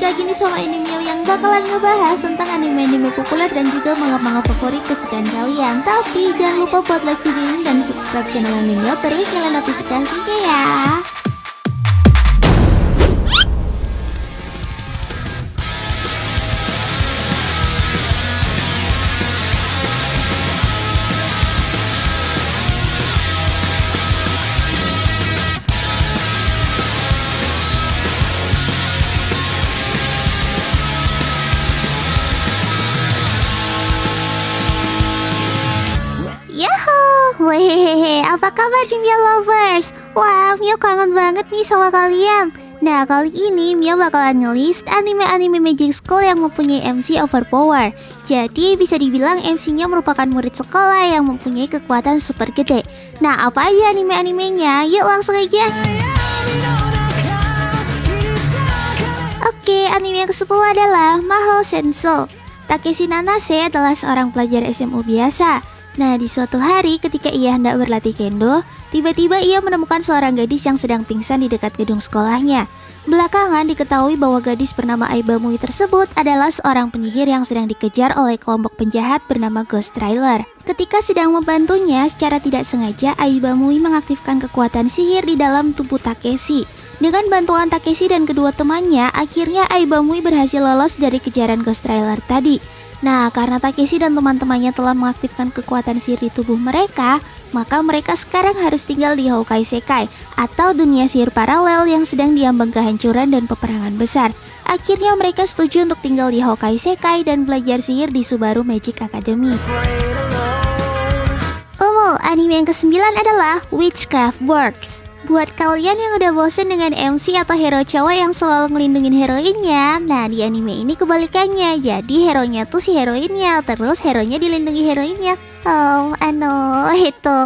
balik lagi nih sama Animio yang bakalan ngebahas tentang anime-anime populer dan juga manga-manga favorit kesukaan kalian. Tapi jangan lupa buat like video ini dan subscribe channel Animio, terus nyalain notifikasinya ya. Wehehe, apa kabar nih Mia lovers? Wah, Mia kangen banget nih sama kalian. Nah, kali ini Mia bakalan ngelist anime-anime Magic School yang mempunyai MC overpower. Jadi bisa dibilang MC-nya merupakan murid sekolah yang mempunyai kekuatan super gede. Nah, apa aja anime-animenya? Yuk langsung aja. Oke, anime yang ke-10 adalah Mahou Senso. Takeshi Nanase adalah seorang pelajar SMU biasa. Nah, di suatu hari ketika ia hendak berlatih kendo, tiba-tiba ia menemukan seorang gadis yang sedang pingsan di dekat gedung sekolahnya. Belakangan diketahui bahwa gadis bernama Aiba Mui tersebut adalah seorang penyihir yang sedang dikejar oleh kelompok penjahat bernama Ghost Trailer. Ketika sedang membantunya, secara tidak sengaja Aiba Mui mengaktifkan kekuatan sihir di dalam tubuh Takeshi. Dengan bantuan Takeshi dan kedua temannya, akhirnya Aiba Mui berhasil lolos dari kejaran Ghost Trailer tadi. Nah, karena Takeshi dan teman-temannya telah mengaktifkan kekuatan sihir di tubuh mereka, maka mereka sekarang harus tinggal di Houkai Sekai atau dunia sihir paralel yang sedang diambang kehancuran dan peperangan besar. Akhirnya mereka setuju untuk tinggal di Houkai Sekai dan belajar sihir di Subaru Magic Academy. Anime yang ke-9 adalah Witchcraft Works. Buat kalian yang udah bosen dengan MC atau hero cowok yang selalu ngelindungin heroinnya, nah di anime ini kebalikannya. Jadi heronya tuh si heroinnya, terus heronya dilindungi heroinnya. Itu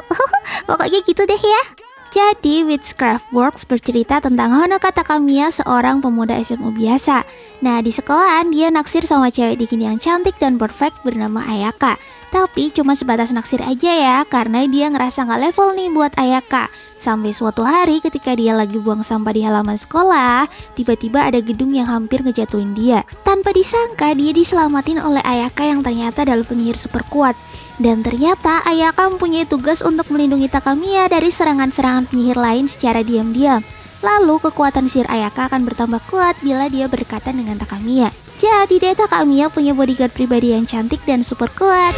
pokoknya gitu deh ya. Jadi Witchcraft Works bercerita tentang Honoka Takamiya, seorang pemuda SMU biasa. Nah, di sekolahan dia naksir sama cewek dikini yang cantik dan perfect bernama Ayaka. Tapi cuma sebatas naksir aja ya, karena dia ngerasa gak level nih buat Ayaka. Sampai suatu hari ketika dia lagi buang sampah di halaman sekolah, tiba-tiba ada gedung yang hampir ngejatuhin dia. Tanpa disangka dia diselamatin oleh Ayaka yang ternyata adalah penyihir super kuat. Dan ternyata Ayaka mempunyai tugas untuk melindungi Takamiya dari serangan-serangan penyihir lain secara diam-diam. Lalu kekuatan sihir Ayaka akan bertambah kuat bila dia berdekatan dengan Takamiya. Jadi deh Takamiya punya bodyguard pribadi yang cantik dan super kuat.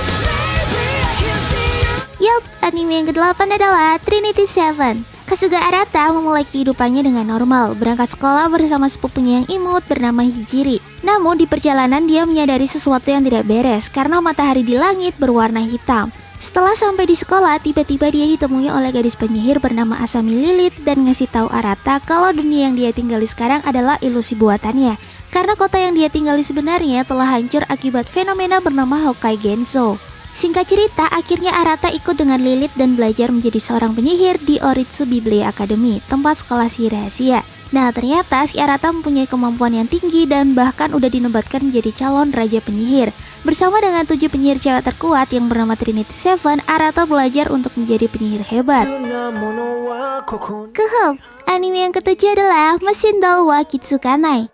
Yup, anime yang ke-8 adalah Trinity Seven. Kasuga Arata memulai kehidupannya dengan normal, berangkat sekolah bersama sepupunya yang imut bernama Hijiri. Namun di perjalanan dia menyadari sesuatu yang tidak beres karena matahari di langit berwarna hitam. Setelah sampai di sekolah, tiba-tiba dia ditemui oleh gadis penyihir bernama Asami Lilith dan ngasih tahu Arata kalau dunia yang dia tinggali sekarang adalah ilusi buatannya. Karena kota yang dia tinggali sebenarnya telah hancur akibat fenomena bernama Houkai Genso. Singkat cerita, akhirnya Arata ikut dengan Lilith dan belajar menjadi seorang penyihir di Oritsu Biblei Academy, tempat sekolah sihir rahasia. Nah, ternyata si Arata mempunyai kemampuan yang tinggi dan bahkan udah dinobatkan menjadi calon raja penyihir. Bersama dengan 7 penyihir cewek terkuat yang bernama Trinity Seven, Arata belajar untuk menjadi penyihir hebat. Anime yang ke-7 adalah Machine Doll wa Kitsukanai.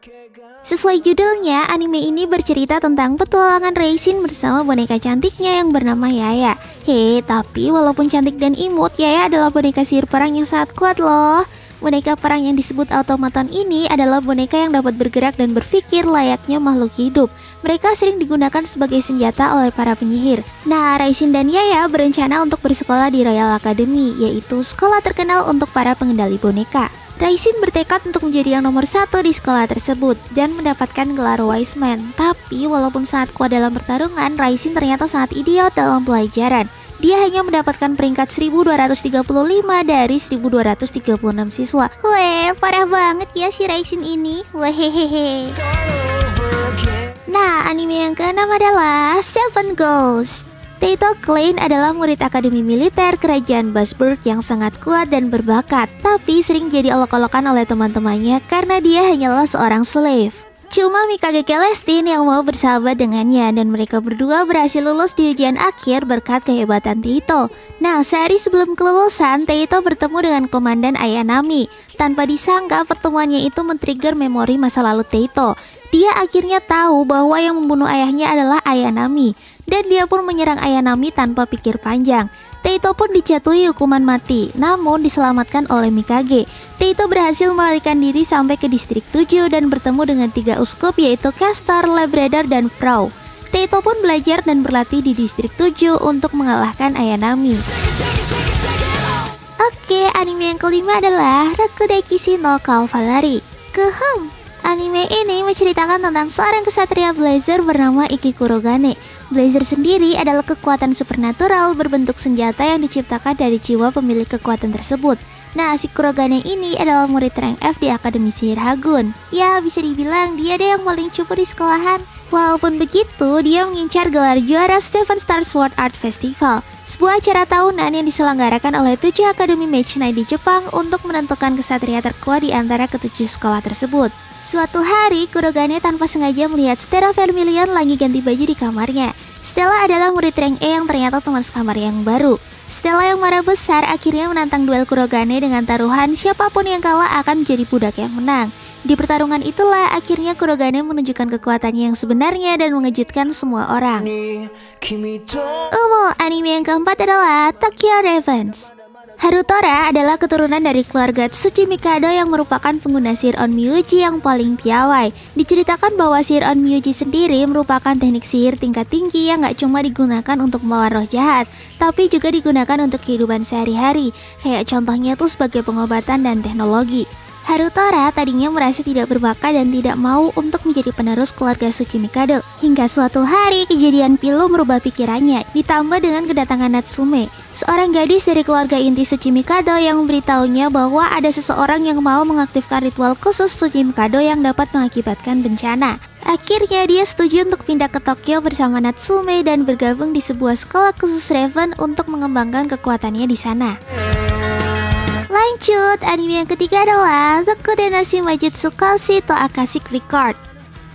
Sesuai judulnya, anime ini bercerita tentang petualangan Reisin bersama boneka cantiknya yang bernama Yaya. Tapi walaupun cantik dan imut, Yaya adalah boneka sihir perang yang sangat kuat loh. Boneka perang yang disebut automaton ini adalah boneka yang dapat bergerak dan berpikir layaknya makhluk hidup. Mereka sering digunakan sebagai senjata oleh para penyihir. Nah, Reisin dan Yaya berencana untuk bersekolah di Royal Academy, yaitu sekolah terkenal untuk para pengendali boneka. Reisin bertekad untuk menjadi yang nomor 1 di sekolah tersebut dan mendapatkan gelar Wise Man. Tapi walaupun sangat kuat dalam pertarungan, Reisin ternyata sangat idiot dalam pelajaran. Dia hanya mendapatkan peringkat 1235 dari 1236 siswa. Parah banget ya si Reisin ini. Nah, anime yang ke-6 adalah Seven Ghosts. Taito Klein adalah murid akademi militer kerajaan Basburg yang sangat kuat dan berbakat, tapi sering jadi olok-olokan oleh teman-temannya karena dia hanyalah seorang slave. Cuma Mikage Celestine yang mau bersahabat dengannya dan mereka berdua berhasil lulus di ujian akhir berkat kehebatan Teito. Nah, sehari sebelum kelulusan, Teito bertemu dengan Komandan Ayanami. Tanpa disangka pertemuannya itu men-trigger memori masa lalu Teito. Dia akhirnya tahu bahwa yang membunuh ayahnya adalah Ayanami dan dia pun menyerang Ayanami tanpa pikir panjang. Teito pun dijatuhi hukuman mati, namun diselamatkan oleh Mikage. Teito berhasil melarikan diri sampai ke distrik 7 dan bertemu dengan 3 uskup yaitu Castor, Labrador, dan Frau. Teito pun belajar dan berlatih di distrik 7 untuk mengalahkan Ayanami. Oke, anime yang kelima adalah Rakudai no Cavalry. Anime ini menceritakan tentang seorang ksatria Blazer bernama Iki Kurogane. Blazer sendiri adalah kekuatan supernatural berbentuk senjata yang diciptakan dari jiwa pemilik kekuatan tersebut. Nah, si Kurogane ini adalah murid rank F di Akademi Sihir Hagun. Ya, bisa dibilang dia deh yang paling cupu di sekolahan. Walaupun begitu, dia mengincar gelar juara Seven Star Sword Art Festival, sebuah acara tahunan yang diselenggarakan oleh 7 Akademi Mage Knight di Jepang untuk menentukan ksatria terkuat di antara ke-7 sekolah tersebut. Suatu hari, Kurogane tanpa sengaja melihat Stella Vermilion lagi ganti baju di kamarnya. Stella adalah murid rank E yang ternyata teman sekamar yang baru. Stella yang marah besar akhirnya menantang duel Kurogane dengan taruhan siapapun yang kalah akan menjadi budak yang menang. Di pertarungan itulah akhirnya Kurogane menunjukkan kekuatannya yang sebenarnya dan mengejutkan semua orang. Anime yang keempat adalah Tokyo Revenge. Harutora adalah keturunan dari keluarga Tsuchimikado yang merupakan pengguna sihir Onmyuji yang paling piawai. Diceritakan bahwa sihir Onmyuji sendiri merupakan teknik sihir tingkat tinggi yang gak cuma digunakan untuk melawan roh jahat, tapi juga digunakan untuk kehidupan sehari-hari, kayak contohnya tuh sebagai pengobatan dan teknologi. Harutora tadinya merasa tidak berbakat dan tidak mau untuk menjadi penerus keluarga Tsuchimikado. Hingga suatu hari kejadian pilu merubah pikirannya, ditambah dengan kedatangan Natsume, seorang gadis dari keluarga inti Tsuchimikado yang memberitahunya bahwa ada seseorang yang mau mengaktifkan ritual khusus Tsuchimikado yang dapat mengakibatkan bencana. Akhirnya dia setuju untuk pindah ke Tokyo bersama Natsume dan bergabung di sebuah sekolah khusus Raven untuk mengembangkan kekuatannya di sana. Lanjut, anime yang ketiga adalah Tokudenashi Majutsu Kalshi to Akashic Record.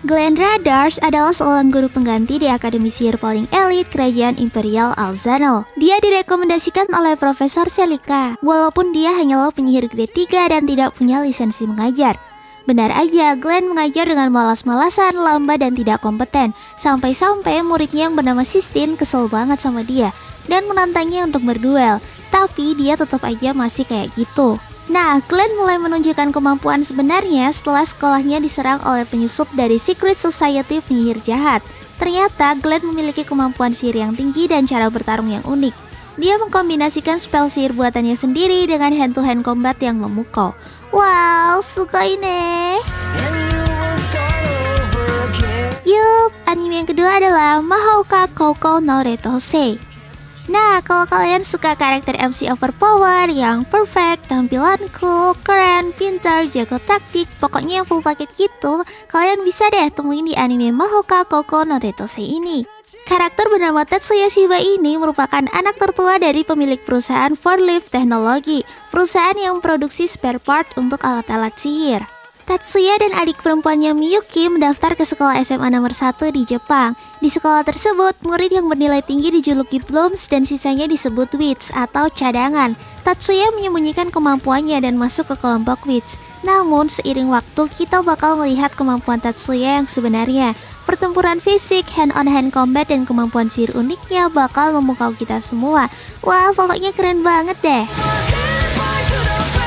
Glenn Radars adalah seorang guru pengganti di Akademi Sihir paling elit Kerajaan Imperial Alzano. Dia direkomendasikan oleh Profesor Celica, walaupun dia hanyalah penyihir grade 3 dan tidak punya lisensi mengajar. Benar aja, Glenn mengajar dengan malas-malasan, lambat dan tidak kompeten. Sampai-sampai muridnya yang bernama Sistine kesel banget sama dia dan menantangnya untuk berduel. Tapi dia tetap aja masih kayak gitu. Nah, Glenn mulai menunjukkan kemampuan sebenarnya setelah sekolahnya diserang oleh penyusup dari Secret Society penyihir jahat. Ternyata Glenn memiliki kemampuan sihir yang tinggi dan cara bertarung yang unik. Dia mengkombinasikan spell sihir buatannya sendiri dengan hand-to-hand combat yang memukau. Wow, sukai ne. Yup, anime yang kedua adalah Mahoka Koukou no Retose. Nah, kalau kalian suka karakter MC overpower yang perfect, tampilanku, keren, pintar, jago taktik, pokoknya yang full paket gitu, kalian bisa deh temuin di anime Mahoka Koukou no Retose ini. Karakter bernama Tetsuya Shiba ini merupakan anak tertua dari pemilik perusahaan Four Leaf Technology, perusahaan yang memproduksi spare part untuk alat-alat sihir. Tatsuya dan adik perempuannya Miyuki mendaftar ke sekolah SMA nomor 1 di Jepang. Di sekolah tersebut, murid yang bernilai tinggi dijuluki Blooms dan sisanya disebut Wits atau cadangan. Tatsuya menyembunyikan kemampuannya dan masuk ke kelompok Wits. Namun, seiring waktu kita bakal melihat kemampuan Tatsuya yang sebenarnya. Pertempuran fisik, hand-on-hand combat, dan kemampuan sihir uniknya bakal memukau kita semua. Wah, pokoknya keren banget deh.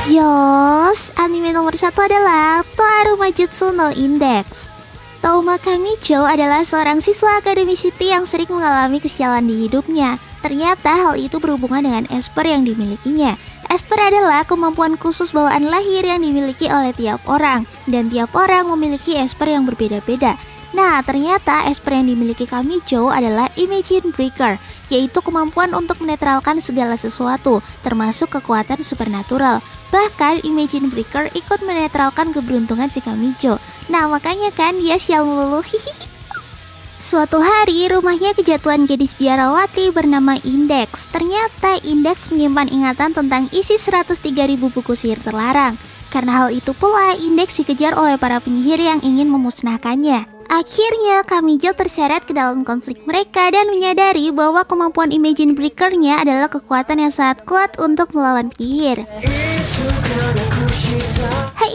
Yos, anime nomor 1 adalah Toaru Majutsu no Index. Touma Kamijo adalah seorang siswa Akademi City yang sering mengalami kesialan di hidupnya. Ternyata hal itu berhubungan dengan Esper yang dimilikinya. Esper adalah kemampuan khusus bawaan lahir yang dimiliki oleh tiap orang, dan tiap orang memiliki Esper yang berbeda-beda. Nah, ternyata Esper yang dimiliki Kamijo adalah Imagine Breaker, yaitu kemampuan untuk menetralkan segala sesuatu, termasuk kekuatan supernatural. Bahkan Imagine Breaker ikut menetralkan keberuntungan si Kamijo. Nah, makanya kan dia sial melulu. Suatu hari, rumahnya kejatuhan gadis biarawati bernama Index. Ternyata Index menyimpan ingatan tentang isi 103.000 buku sihir terlarang. Karena hal itu pula indeks dikejar oleh para penyihir yang ingin memusnahkannya. Akhirnya Kamijo terseret ke dalam konflik mereka dan menyadari bahwa kemampuan Imagine Breaker-nya adalah kekuatan yang sangat kuat untuk melawan penyihir.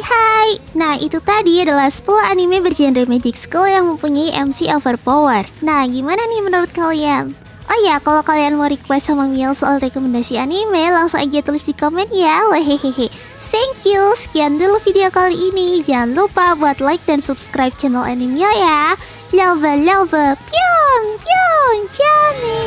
Hai, nah itu tadi adalah 10 anime bergenre Magic School yang mempunyai MC overpower. Nah gimana nih menurut kalian? Oh ya, kalau kalian mau request sama Miel soal rekomendasi anime, langsung aja tulis di komen ya. Wehehehe. Thank you, sekian dulu video kali ini. Jangan lupa buat like dan subscribe channel Animio ya. Love, pyong, pyong, Johnny.